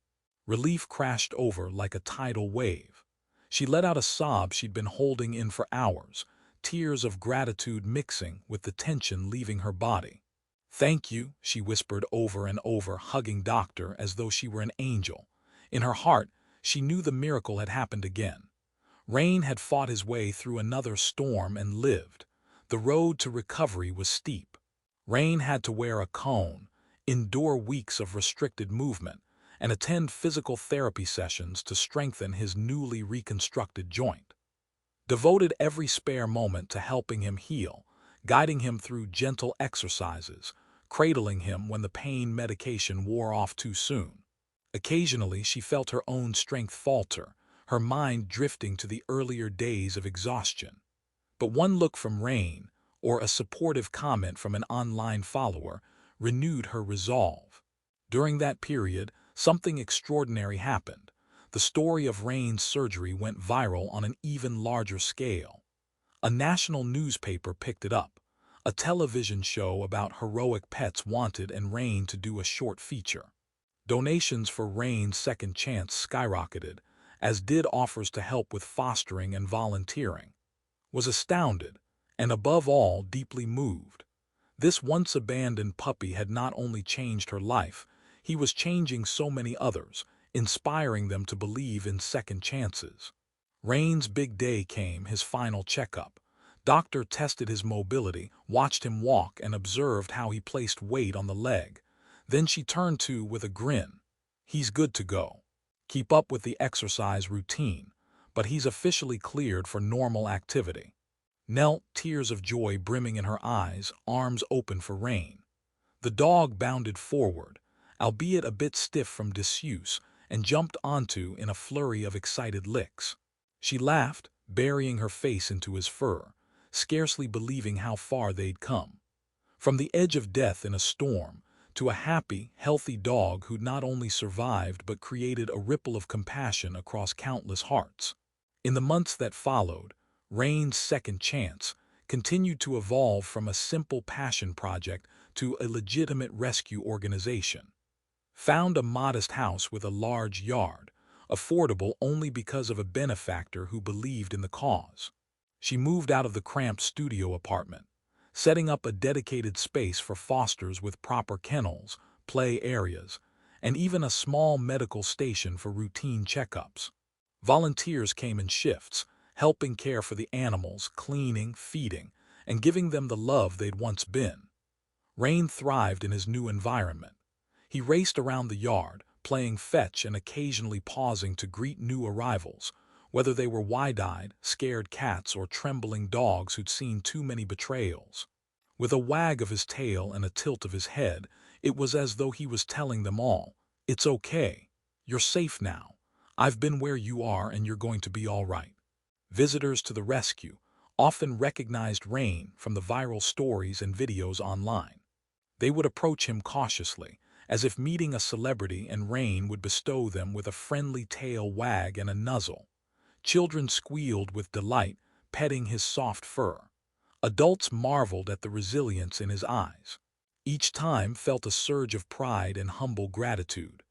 Relief crashed over like a tidal wave. She let out a sob she'd been holding in for hours, tears of gratitude mixing with the tension leaving her body. "Thank you," she whispered over and over, hugging Doctor as though she were an angel. In her heart, she knew the miracle had happened again. Rain had fought his way through another storm and lived. The road to recovery was steep. Rain had to wear a cone, endure weeks of restricted movement, and attend physical therapy sessions to strengthen his newly reconstructed joint. Devoted every spare moment to helping him heal, guiding him through gentle exercises, cradling him when the pain medication wore off too soon. Occasionally she felt her own strength falter, her mind drifting to the earlier days of exhaustion. But one look from Rain, or a supportive comment from an online follower, renewed her resolve. During that period, something extraordinary happened. The story of Rain's surgery went viral on an even larger scale. A national newspaper picked it up. A television show about heroic pets wanted and Rain to do a short feature. Donations for Rain's second chance skyrocketed, as did offers to help with fostering and volunteering. Was astounded, and above all deeply moved. This once abandoned puppy had not only changed her life, he was changing so many others, inspiring them to believe in second chances. Rain's big day came, his final checkup. Doctor tested his mobility, watched him walk, and observed how he placed weight on the leg. Then she turned to with a grin. "He's good to go. Keep up with the exercise routine, but he's officially cleared for normal activity." Knelt, tears of joy brimming in her eyes, arms open for Rain. The dog bounded forward, albeit a bit stiff from disuse, and jumped onto in a flurry of excited licks. She laughed, burying her face into his fur, scarcely believing how far they'd come. From the edge of death in a storm, to a happy, healthy dog who'd not only survived but created a ripple of compassion across countless hearts. In the months that followed, Rain's second chance continued to evolve from a simple passion project to a legitimate rescue organization. Found a modest house with a large yard, affordable only because of a benefactor who believed in the cause. She moved out of the cramped studio apartment, setting up a dedicated space for Fosters with proper kennels, play areas, and even a small medical station for routine checkups. Volunteers came in shifts, helping care for the animals, cleaning, feeding, and giving them the love they'd once been. Rain thrived in his new environment. He raced around the yard, playing fetch and occasionally pausing to greet new arrivals, whether they were wide-eyed, scared cats or trembling dogs who'd seen too many betrayals. With a wag of his tail and a tilt of his head, it was as though he was telling them all, "It's okay. You're safe now. I've been where you are and you're going to be all right." Visitors to the rescue often recognized Rain from the viral stories and videos online. They would approach him cautiously, as if meeting a celebrity, and Rain would bestow them with a friendly tail wag and a nuzzle. Children squealed with delight, petting his soft fur. Adults marveled at the resilience in his eyes. Each time felt a surge of pride and humble gratitude.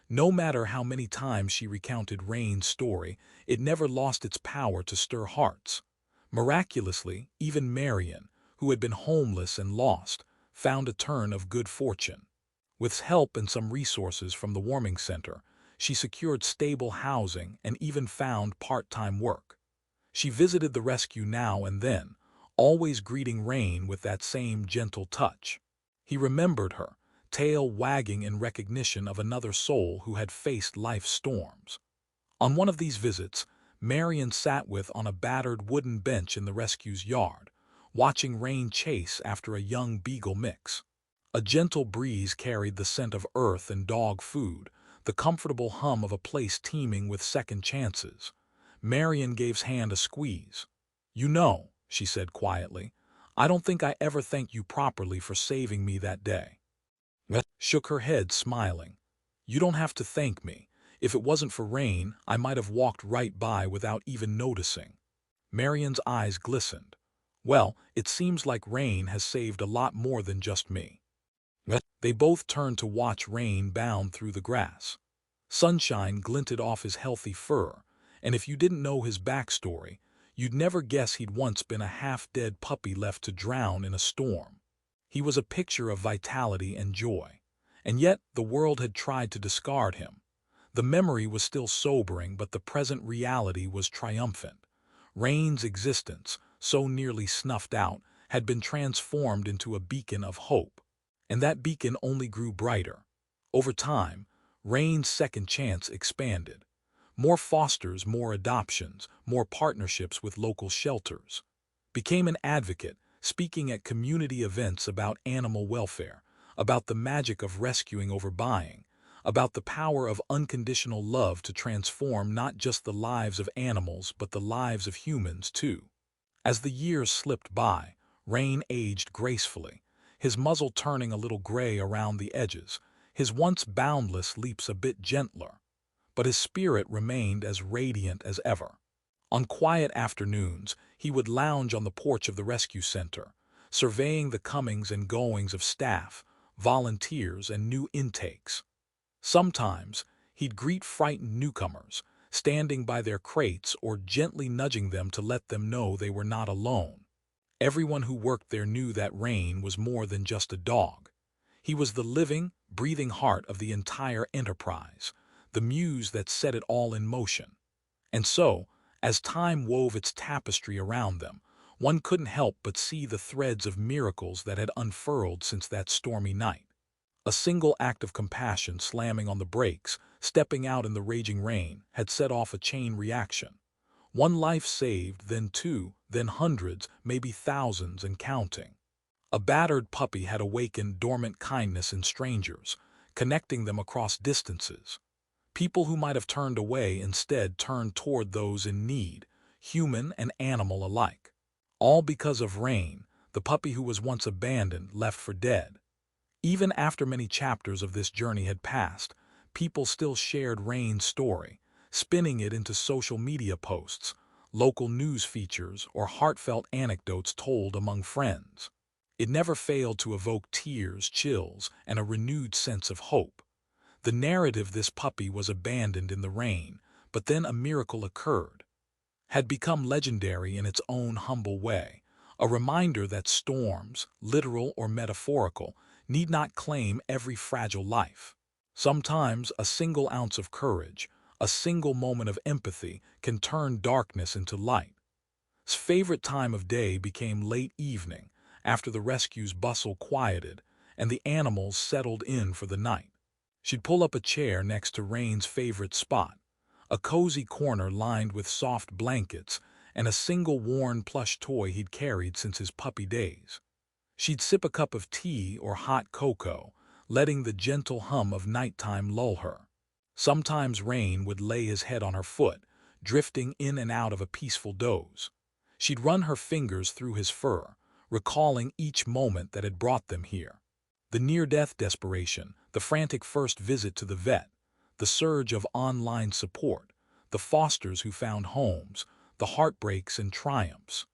No matter how many times she recounted Rain's story, it never lost its power to stir hearts. Miraculously, even Marion, who had been homeless and lost, found a turn of good fortune. With help and some resources from the warming center, she secured stable housing and even found part-time work. She visited the rescue now and then, always greeting Rain with that same gentle touch. He remembered her, tail wagging in recognition of another soul who had faced life's storms. On one of these visits, Marion sat with on a battered wooden bench in the rescue's yard, watching Rain chase after a young beagle mix. A gentle breeze carried the scent of earth and dog food, the comfortable hum of a place teeming with second chances. Marion gave his hand a squeeze. "You know," she said quietly, "I don't think I ever thanked you properly for saving me that day." Beth shook her head, smiling. "You don't have to thank me. If it wasn't for Rain, I might have walked right by without even noticing." Marion's eyes glistened. "Well, it seems like Rain has saved a lot more than just me." They both turned to watch Rain bound through the grass. Sunshine glinted off his healthy fur, and if you didn't know his backstory, you'd never guess he'd once been a half-dead puppy left to drown in a storm. He was a picture of vitality and joy, and yet the world had tried to discard him. The memory was still sobering, but the present reality was triumphant. Rain's existence, so nearly snuffed out, had been transformed into a beacon of hope. And that beacon only grew brighter. Over time, Rain's second chance expanded. More fosters, more adoptions, more partnerships with local shelters. Became an advocate, speaking at community events about animal welfare, about the magic of rescuing over buying, about the power of unconditional love to transform not just the lives of animals but the lives of humans too. As the years slipped by, Rain aged gracefully, his muzzle turning a little gray around the edges, his once boundless leaps a bit gentler. But his spirit remained as radiant as ever. On quiet afternoons, he would lounge on the porch of the rescue center, surveying the comings and goings of staff, volunteers, and new intakes. Sometimes, he'd greet frightened newcomers, standing by their crates or gently nudging them to let them know they were not alone. Everyone who worked there knew that Rain was more than just a dog. He was the living, breathing heart of the entire enterprise, the muse that set it all in motion. And so, as time wove its tapestry around them, one couldn't help but see the threads of miracles that had unfurled since that stormy night. A single act of compassion, slamming on the brakes, stepping out in the raging rain, had set off a chain reaction. One life saved, then two, then hundreds, maybe thousands and counting. A battered puppy had awakened dormant kindness in strangers, connecting them across distances. People who might have turned away instead turned toward those in need, human and animal alike. All because of Rain, the puppy who was once abandoned, left for dead. Even after many chapters of this journey had passed, people still shared Rain's story, spinning it into social media posts, local news features, or heartfelt anecdotes told among friends. It never failed to evoke tears, chills, and a renewed sense of hope. The narrative this puppy was abandoned in the rain, but then a miracle occurred, had become legendary in its own humble way, a reminder that storms, literal or metaphorical, need not claim every fragile life. Sometimes a single ounce of courage, a single moment of empathy can turn darkness into light. His favorite time of day became late evening, after the rescue's bustle quieted and the animals settled in for the night. She'd pull up a chair next to Rain's favorite spot, a cozy corner lined with soft blankets and a single worn plush toy he'd carried since his puppy days. She'd sip a cup of tea or hot cocoa, letting the gentle hum of nighttime lull her. Sometimes Rain would lay his head on her foot, drifting in and out of a peaceful doze. She'd run her fingers through his fur, recalling each moment that had brought them here. The near-death desperation, the frantic first visit to the vet, the surge of online support, the fosters who found homes, the heartbreaks and triumphs.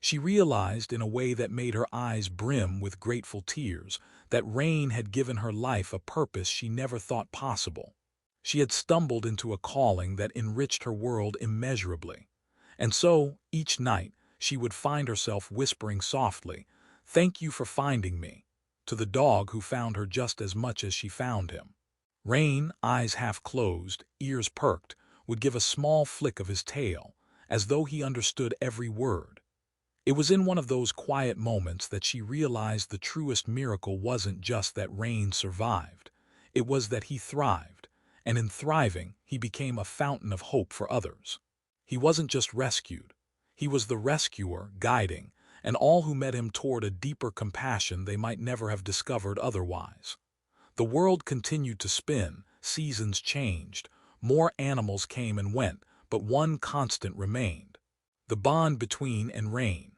She realized in a way that made her eyes brim with grateful tears that Rain had given her life a purpose she never thought possible. She had stumbled into a calling that enriched her world immeasurably. And so, each night, she would find herself whispering softly, "Thank you for finding me," to the dog who found her just as much as she found him. Rain, eyes half closed, ears perked, would give a small flick of his tail, as though he understood every word. It was in one of those quiet moments that she realized the truest miracle wasn't just that Rain survived. It was that he thrived, and in thriving, he became a fountain of hope for others. He wasn't just rescued. He was the rescuer, guiding, and all who met him toward a deeper compassion they might never have discovered otherwise. The world continued to spin, seasons changed, more animals came and went, but one constant remained: the bond between and Rain.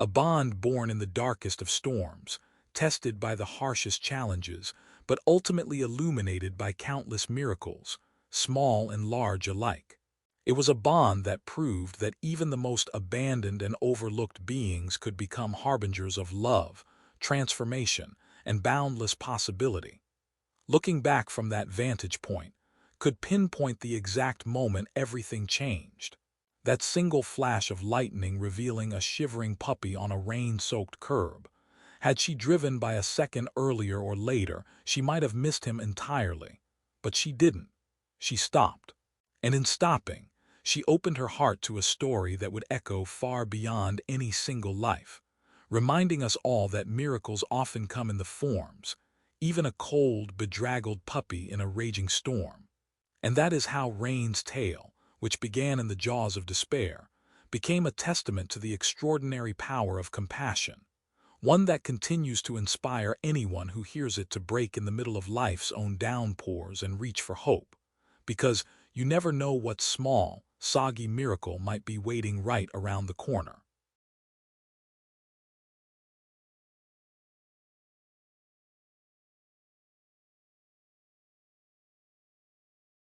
A bond born in the darkest of storms, tested by the harshest challenges, but ultimately illuminated by countless miracles, small and large alike. It was a bond that proved that even the most abandoned and overlooked beings could become harbingers of love, transformation, and boundless possibility. Looking back from that vantage point, could pinpoint the exact moment everything changed. That single flash of lightning revealing a shivering puppy on a rain-soaked curb. Had she driven by a second earlier or later, she might have missed him entirely. But she didn't. She stopped. And in stopping, she opened her heart to a story that would echo far beyond any single life, reminding us all that miracles often come in the forms, even a cold, bedraggled puppy in a raging storm. And that is how Rain's tale, which began in the jaws of despair, became a testament to the extraordinary power of compassion, one that continues to inspire anyone who hears it to break in the middle of life's own downpours and reach for hope. Because you never know what small, soggy miracle might be waiting right around the corner.